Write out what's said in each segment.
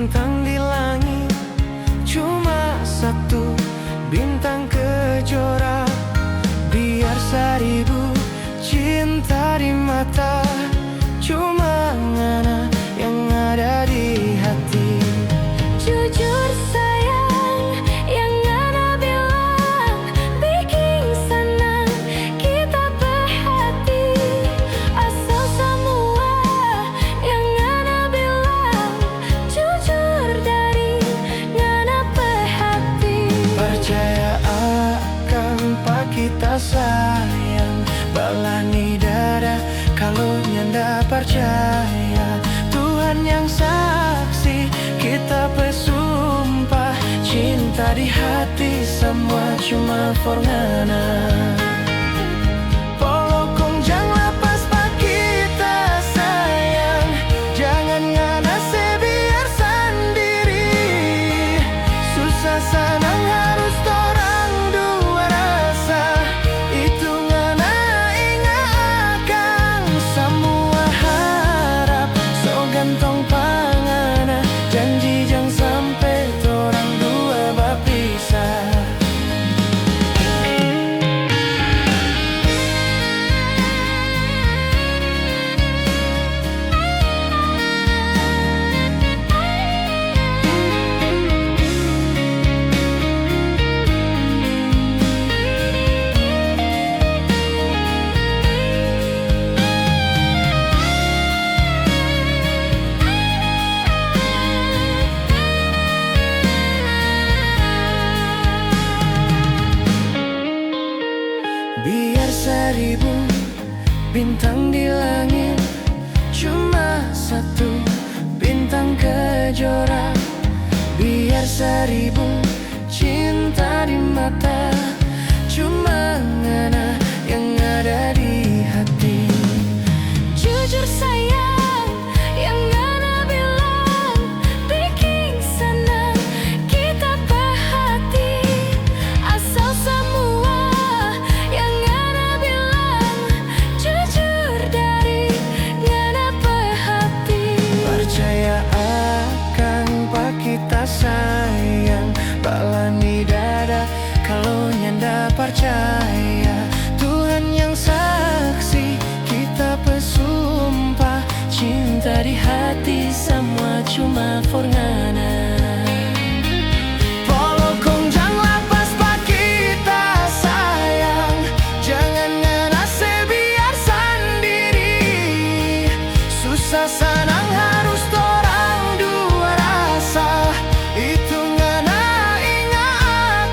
bintang di langit, cuma satu bintang kejora. Biar 1000 cinta di mata, cuma ngana yang ada di hati. Jujur sayang, yang ngana bilang bikin senang kita perhati. Asal semua yang ngana bilang jujur dari ngana perhati. Percaya akan pak kita sayang, balani dada kalau nyanda percaya. Tuhan yang saksi, kita bersumpah cinta di hati, semua cuma for ngana. Polokong jangan lepas pak kita sayang, jangan ngana sebiar sendiri. Susah senang harus torang dua rasa, itu ngana ingat akan semua harap. So gantong pangana, janji jangan sampai torang dua berpisah. Biar 1000 bintang di langit, cuma satu bintang kejora. Biar 1000 cinta di mata, cuma ngana yang ada di hati. Jujur sayang, yang ngana bilang bikin senang kita perhati. Asal semua yang ngana bilang jujur dari ngana perhati. Percaya akan pak kita sayang, balani dada kalau nyanda percaya. Tuhan yang saksi, kita bersumpah cinta di hati, semua cuma for ngana. Polokong jangan lepas pak kita sayang, jangan ngana sebiar sendiri. Susah senang harus torang dua rasa, itu ngana ingat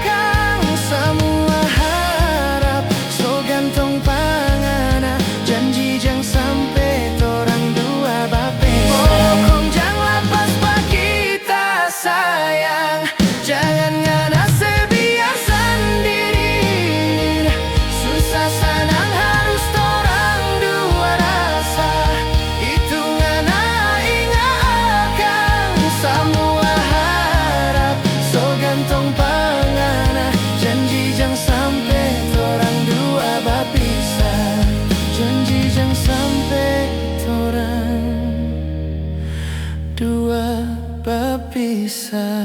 akan semua harap. So gantong pangana, janji jangan sampai torang dua berpisah. Polokong jangan lepas pak kita sayang, jangan ngana sebiar sendiri. Susah senang harus torang dua rasa, itu ngana ingat akan semua harap. So gantong pangana, janji jangan sampai torang dua berpisah. Janji jangan sampai torang dua berpisah.